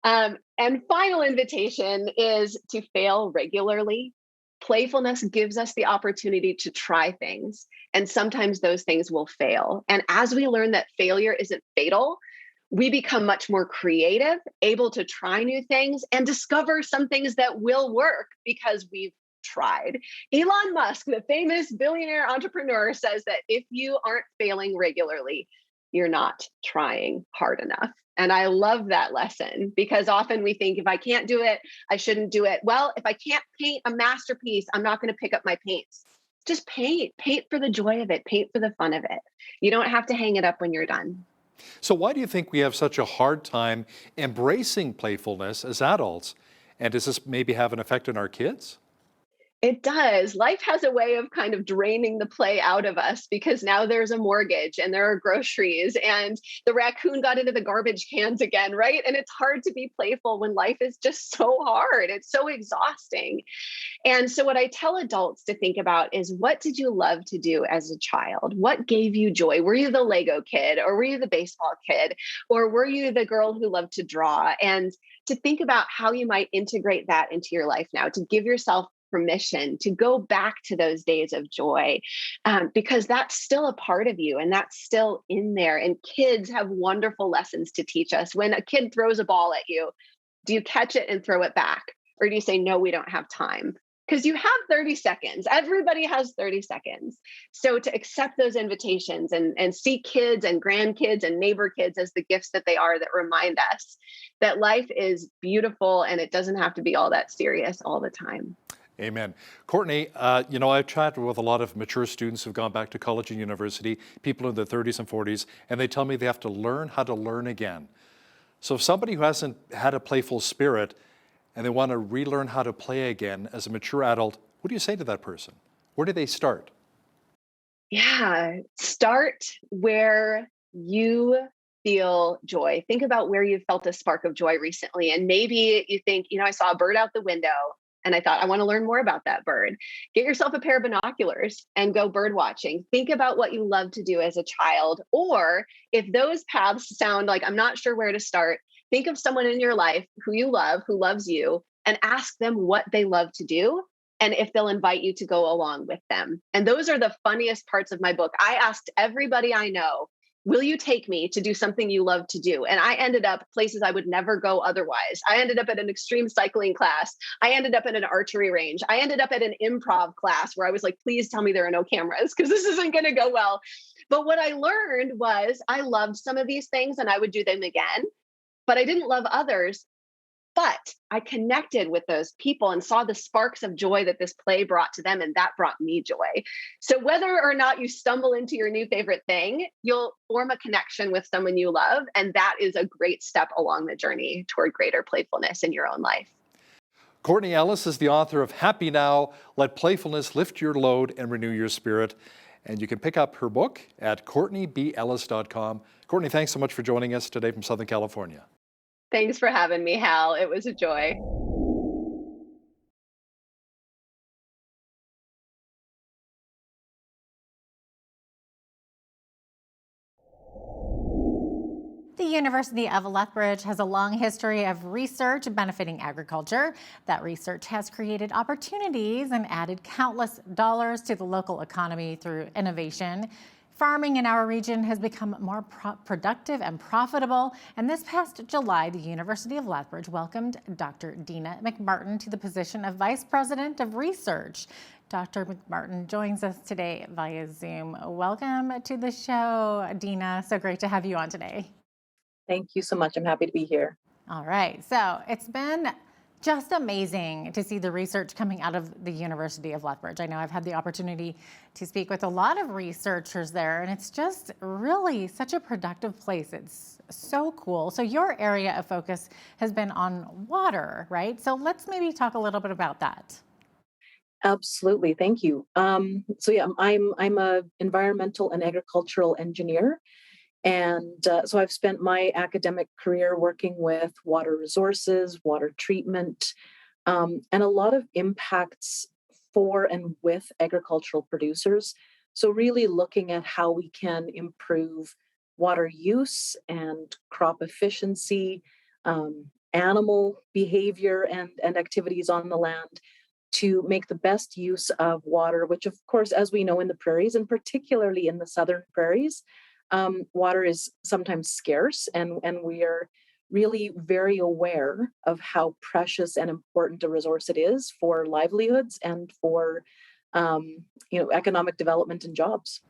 them. And final invitation is to fail regularly. Playfulness gives us the opportunity to try things. And sometimes those things will fail. And as we learn that failure isn't fatal, we become much more creative, able to try new things and discover some things that will work because we've tried. Elon Musk, the famous billionaire entrepreneur, says that if you aren't failing regularly, you're not trying hard enough. And I love that lesson because often we think if I can't do it, I shouldn't do it. Well, if I can't paint a masterpiece, I'm not going to pick up my paints. Just paint for the joy of it, paint for the fun of it. You don't have to hang it up when you're done. So why do you think we have such a hard time embracing playfulness as adults? And does this maybe have an effect on our kids? It does. Life has a way of kind of draining the play out of us because now there's a mortgage and there are groceries and the raccoon got into the garbage cans again, right? And it's hard to be playful when life is just so hard. It's so exhausting. And so what I tell adults to think about is, what did you love to do as a child? What gave you joy? Were you the Lego kid, or were you the baseball kid, or were you the girl who loved to draw? And to think about how you might integrate that into your life now, to give yourself permission to go back to those days of joy, because that's still a part of you and that's still in there. And kids have wonderful lessons to teach us. When a kid throws a ball at you, do you catch it and throw it back? Or do you say, no, we don't have time? Because you have 30 seconds. Everybody has 30 seconds. So to accept those invitations and see kids and grandkids and neighbor kids as the gifts that they are, that remind us that life is beautiful and it doesn't have to be all that serious all the time. Amen. Courtney, I've chatted with a lot of mature students who've gone back to college and university, people in their 30s and 40s, and they tell me they have to learn how to learn again. So if somebody who hasn't had a playful spirit and they want to relearn how to play again as a mature adult, what do you say to that person? Where do they start? Yeah, start where you feel joy. Think about where you felt a spark of joy recently. And maybe you think, I saw a bird out the window and I thought, I want to learn more about that bird. Get yourself a pair of binoculars and go bird watching. Think about what you love to do as a child. Or if those paths sound like I'm not sure where to start, think of someone in your life who you love, who loves you, and ask them what they love to do and if they'll invite you to go along with them. And those are the funniest parts of my book. I asked everybody I know, will you take me to do something you love to do? And I ended up places I would never go otherwise. I ended up at an extreme cycling class. I ended up at an archery range. I ended up at an improv class where I was like, please tell me there are no cameras because this isn't going to go well. But what I learned was I loved some of these things and I would do them again, but I didn't love others. But I connected with those people and saw the sparks of joy that this play brought to them, and that brought me joy. So whether or not you stumble into your new favorite thing, you'll form a connection with someone you love, and that is a great step along the journey toward greater playfulness in your own life. Courtney Ellis is the author of Happy Now, Let Playfulness Lift Your Load and Renew Your Spirit. And you can pick up her book at CourtneyBEllis.com. Courtney, thanks so much for joining us today from Southern California. Thanks for having me, Hal. It was a joy. The University of Lethbridge has a long history of research benefiting agriculture. That research has created opportunities and added countless dollars to the local economy through innovation. Farming in our region has become more productive and profitable, and this past July, the University of Lethbridge welcomed Dr. Dina McMartin to the position of Vice President of Research. Dr. McMartin joins us today via Zoom. Welcome to the show, Dina. So great to have you on today. Thank you so much. I'm happy to be here. All right. So it's been just amazing to see the research coming out of the University of Lethbridge. I know I've had the opportunity to speak with a lot of researchers there, and it's just really such a productive place. It's so cool. So your area of focus has been on water, right? So let's maybe talk a little bit about that. Absolutely. Thank you. I'm a environmental and agricultural engineer. And so I've spent my academic career working with water resources, water treatment, and a lot of impacts for and with agricultural producers. So really looking at how we can improve water use and crop efficiency, animal behavior and activities on the land to make the best use of water, which of course, as we know in the prairies, and particularly in the southern prairies, water is sometimes scarce, and we are really very aware of how precious and important a resource it is for livelihoods and for economic development and jobs.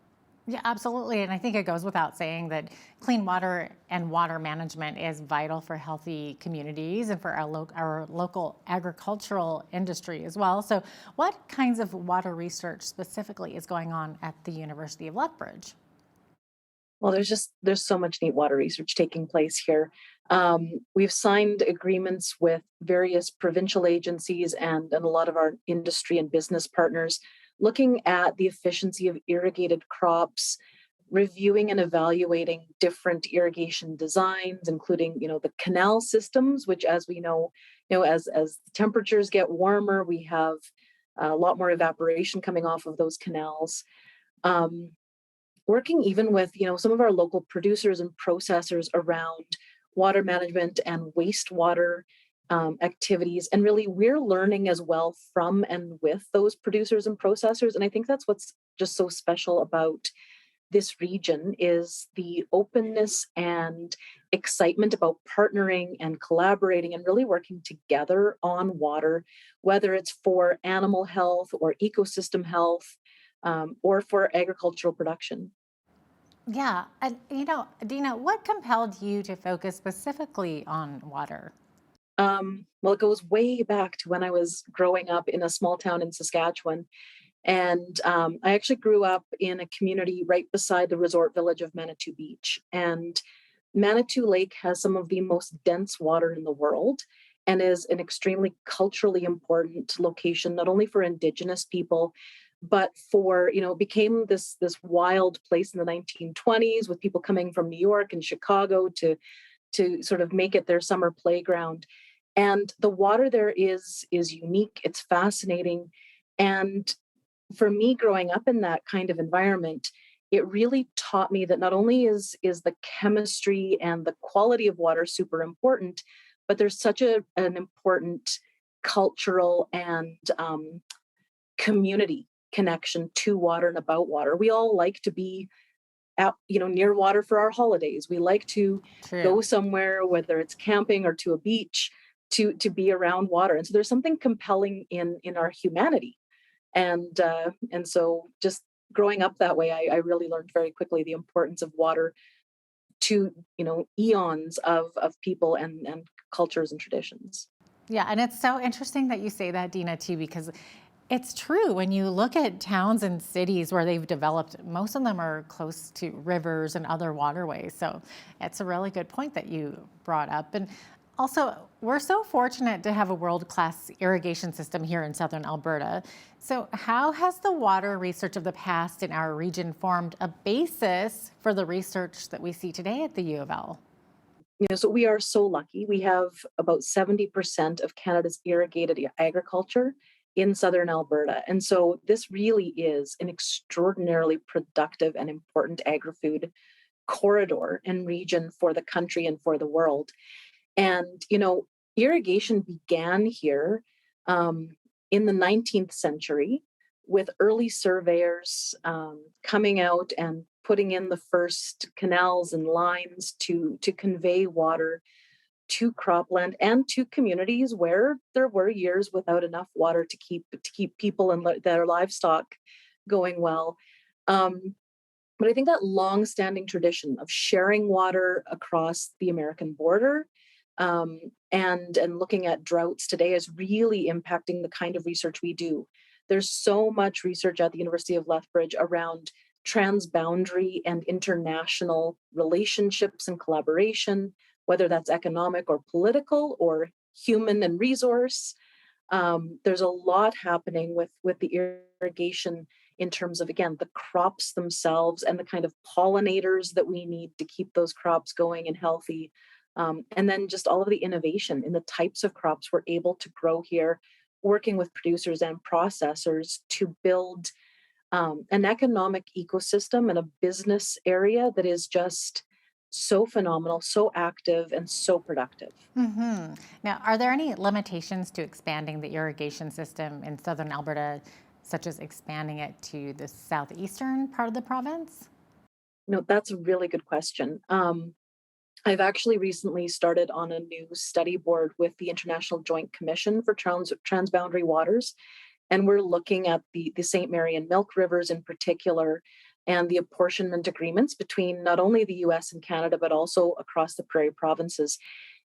Yeah, absolutely. And I think it goes without saying that clean water and water management is vital for healthy communities and for our local agricultural industry as well. So what kinds of water research specifically is going on at the University of Lethbridge? Well, there's so much neat water research taking place here. We've signed agreements with various provincial agencies and a lot of our industry and business partners, looking at the efficiency of irrigated crops, reviewing and evaluating different irrigation designs, including the canal systems, which, as we know, as temperatures get warmer, we have a lot more evaporation coming off of those canals. Working even with some of our local producers and processors around water management and wastewater activities, and really we're learning as well from and with those producers and processors. And I think that's what's just so special about this region is the openness and excitement about partnering and collaborating and really working together on water, whether it's for animal health or ecosystem health or for agricultural production. Yeah. And, Dina, what compelled you to focus specifically on water? Well, it goes way back to when I was growing up in a small town in Saskatchewan. And I actually grew up in a community right beside the resort village of Manitou Beach. And Manitou Lake has some of the most dense water in the world and is an extremely culturally important location, not only for Indigenous people, but for, it became this wild place in the 1920s with people coming from New York and Chicago to sort of make it their summer playground. And the water there is unique, it's fascinating. And for me, growing up in that kind of environment, it really taught me that not only is the chemistry and the quality of water super important, but there's such an important cultural and community connection to water and about water. We all like to be out, near water for our holidays. We like to go somewhere, whether it's camping or to a beach, to be around water. And so there's something compelling in our humanity. And so just growing up that way, I really learned very quickly the importance of water to, eons of people and cultures and traditions. Yeah, and it's so interesting that you say that, Dina, too, because it's true. When you look at towns and cities where they've developed, most of them are close to rivers and other waterways. So it's a really good point that you brought up. And also, we're so fortunate to have a world-class irrigation system here in southern Alberta. So how has the water research of the past in our region formed a basis for the research that we see today at the U of L? So we are so lucky. We have about 70% of Canada's irrigated agriculture in southern Alberta. And so this really is an extraordinarily productive and important agri-food corridor and region for the country and for the world. And, irrigation began here in the 19th century with early surveyors coming out and putting in the first canals and lines to convey water to cropland and to communities where there were years without enough water to keep people and their livestock going well. But I think that long-standing tradition of sharing water across the American border and looking at droughts today is really impacting the kind of research we do. There's so much research at the University of Lethbridge around transboundary and international relationships and collaboration, whether that's economic or political or human and resource. There's a lot happening with the irrigation in terms of, again, the crops themselves and the kind of pollinators that we need to keep those crops going and healthy. And then just all of the innovation in the types of crops we're able to grow here, working with producers and processors to build an economic ecosystem and a business area that is just so phenomenal, so active, and so productive. Mm-hmm. Now, are there any limitations to expanding the irrigation system in southern Alberta, such as expanding it to the southeastern part of the province? No, that's a really good question. I've actually recently started on a new study board with the International Joint Commission for Transboundary Waters, and we're looking at the St. Mary and Milk Rivers in particular, and the apportionment agreements between not only the US and Canada, but also across the Prairie provinces.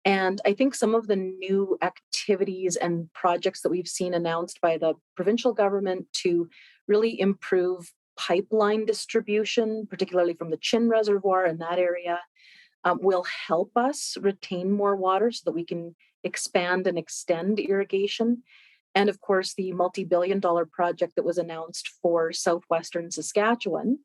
And I think some of the new activities and projects that we've seen announced by the provincial government to really improve pipeline distribution, particularly from the Chin Reservoir in that area, will help us retain more water so that we can expand and extend irrigation. And of course, the multi-billion-dollar project that was announced for southwestern Saskatchewan,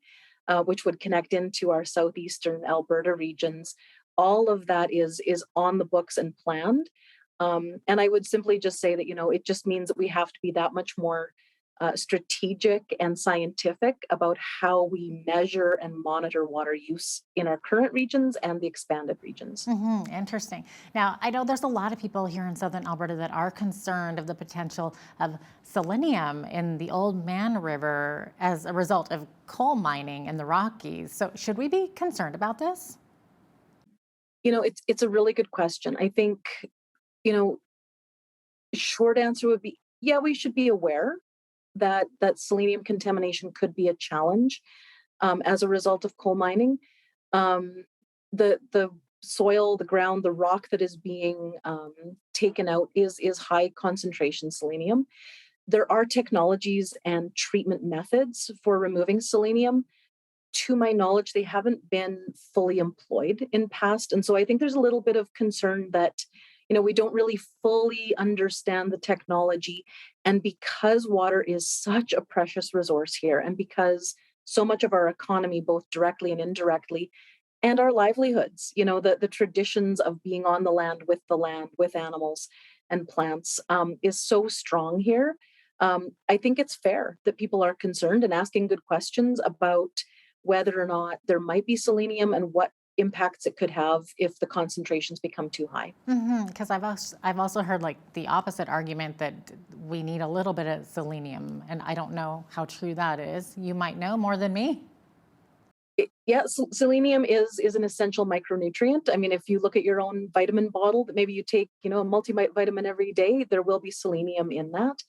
which would connect into our southeastern Alberta regions, all of that is on the books and planned. And I would simply just say that, it just means that we have to be that much more strategic and scientific about how we measure and monitor water use in our current regions and the expanded regions. Mm-hmm. Interesting. Now, I know there's a lot of people here in southern Alberta that are concerned of the potential of selenium in the Old Man River as a result of coal mining in the Rockies. So should we be concerned about this? It's a really good question. I think, short answer would be, yeah, we should be aware that selenium contamination could be a challenge as a result of coal mining. The soil, the ground, the rock that is being taken out is high concentration selenium. There are technologies and treatment methods for removing selenium. To my knowledge, they haven't been fully employed in past. And so I think there's a little bit of concern that, we don't really fully understand the technology. And because water is such a precious resource here, and because so much of our economy, both directly and indirectly, and our livelihoods, the traditions of being on the land, with animals and plants is so strong here. I think it's fair that people are concerned and asking good questions about whether or not there might be selenium and what impacts it could have if the concentrations become too high. Because I've also heard like the opposite argument that we need a little bit of selenium, and I don't know how true that is. You might know more than me. Selenium is an essential micronutrient. I mean, if you look at your own vitamin bottle that maybe you take, a multivitamin every day, there will be selenium in that.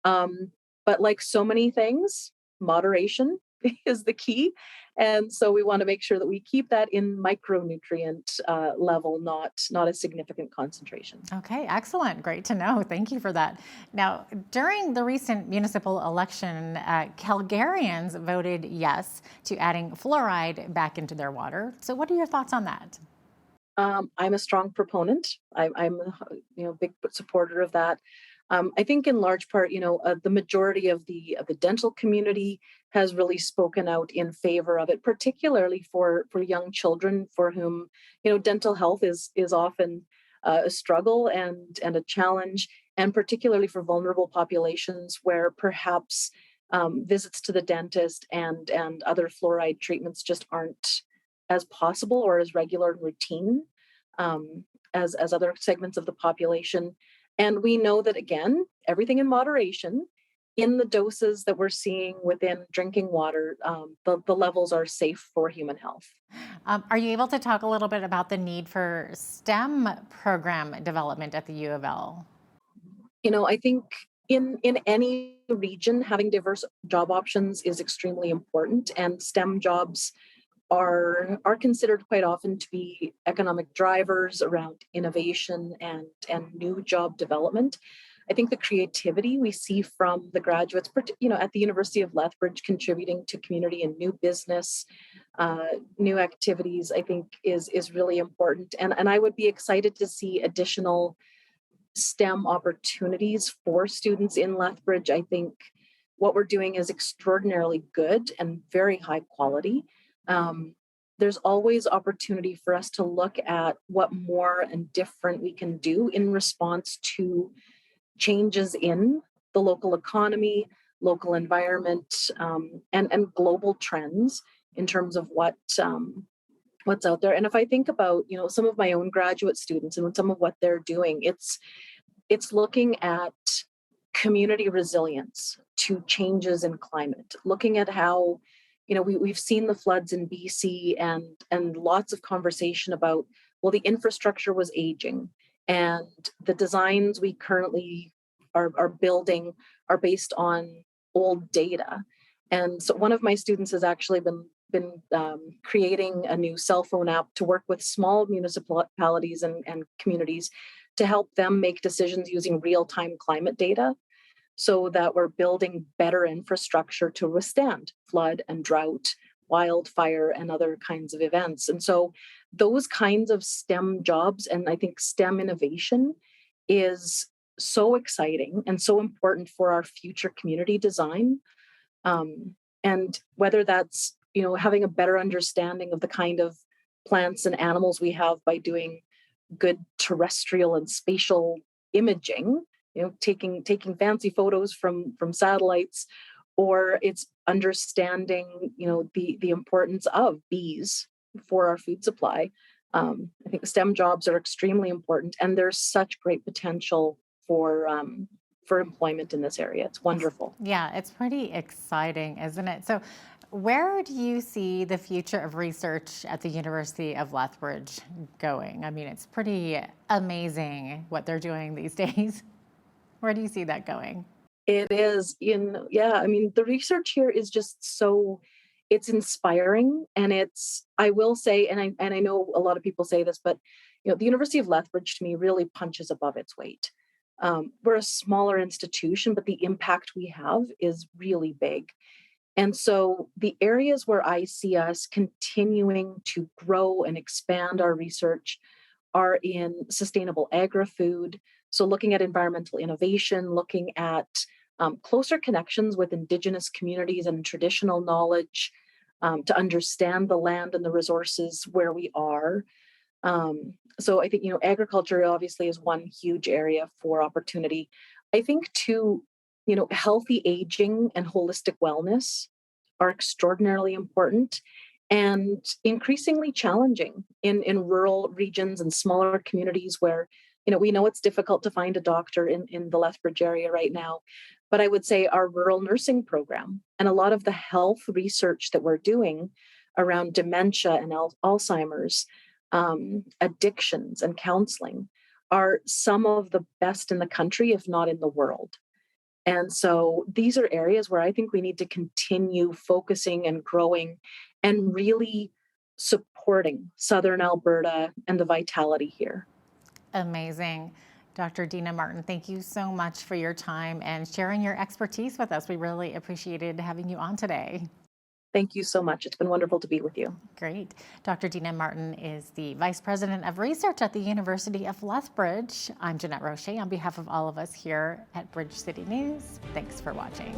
But like so many things, moderation is the key. And so we want to make sure that we keep that in micronutrient level, not a significant concentration. Okay, excellent. Great to know. Thank you for that. Now, during the recent municipal election, Calgarians voted yes to adding fluoride back into their water. So what are your thoughts on that? I'm a strong proponent. I'm a big supporter of that. I think in large part, the majority of the dental community has really spoken out in favor of it, particularly for young children for whom, dental health is often a struggle and a challenge, and particularly for vulnerable populations where perhaps visits to the dentist and other fluoride treatments just aren't as possible or as regular and routine as other segments of the population. And we know that, again, everything in moderation, in the doses that we're seeing within drinking water, the levels are safe for human health. Are you able to talk a little bit about the need for STEM program development at the U of L? I think in any region, having diverse job options is extremely important, and STEM jobs are considered quite often to be economic drivers around innovation and new job development. I think the creativity we see from the graduates, at the University of Lethbridge, contributing to community and new business, new activities, I think is really important. And I would be excited to see additional STEM opportunities for students in Lethbridge. I think what we're doing is extraordinarily good and very high quality. There's always opportunity for us to look at what more and different we can do in response to changes in the local economy, local environment, and global trends in terms of what's out there. And if I think about, some of my own graduate students and some of what they're doing, it's looking at community resilience to changes in climate, looking at how we've seen the floods in BC and lots of conversation about, well, the infrastructure was aging and the designs we currently are building are based on old data. And so one of my students has actually been creating a new cell phone app to work with small municipalities and communities to help them make decisions using real-time climate data, so that we're building better infrastructure to withstand flood and drought, wildfire, and other kinds of events. And so those kinds of STEM jobs, and I think STEM innovation, is so exciting and so important for our future community design. And whether that's, having a better understanding of the kind of plants and animals we have by doing good terrestrial and spatial imaging, taking fancy photos from satellites, or it's understanding, the importance of bees for our food supply. I think STEM jobs are extremely important, and there's such great potential for employment in this area. It's wonderful. Yeah, it's pretty exciting, isn't it? So where do you see the future of research at the University of Lethbridge going? I mean, it's pretty amazing what they're doing these days. Where do you see that going? It is the research here is just so it's inspiring, and I will say, and I know a lot of people say this, but the University of Lethbridge to me really punches above its weight. We're a smaller institution, but the impact we have is really big. And so the areas where I see us continuing to grow and expand our research are in sustainable agri-food. So looking at environmental innovation, looking at closer connections with Indigenous communities and traditional knowledge to understand the land and the resources where we are. So I think, agriculture obviously is one huge area for opportunity. I think too, healthy aging and holistic wellness are extraordinarily important and increasingly challenging in rural regions and smaller communities where, we know it's difficult to find a doctor in the Lethbridge area right now. But I would say our rural nursing program and a lot of the health research that we're doing around dementia and Alzheimer's, addictions and counseling are some of the best in the country, if not in the world. And so these are areas where I think we need to continue focusing and growing and really supporting Southern Alberta and the vitality here. Amazing. Dr. Dina Martin, thank you so much for your time and sharing your expertise with us. We really appreciated having you on today. Thank you so much. It's been wonderful to be with you. Great. Dr. Dina Martin is the Vice President of Research at the University of Lethbridge. I'm Jeanette Roche on behalf of all of us here at Bridge City News. Thanks for watching.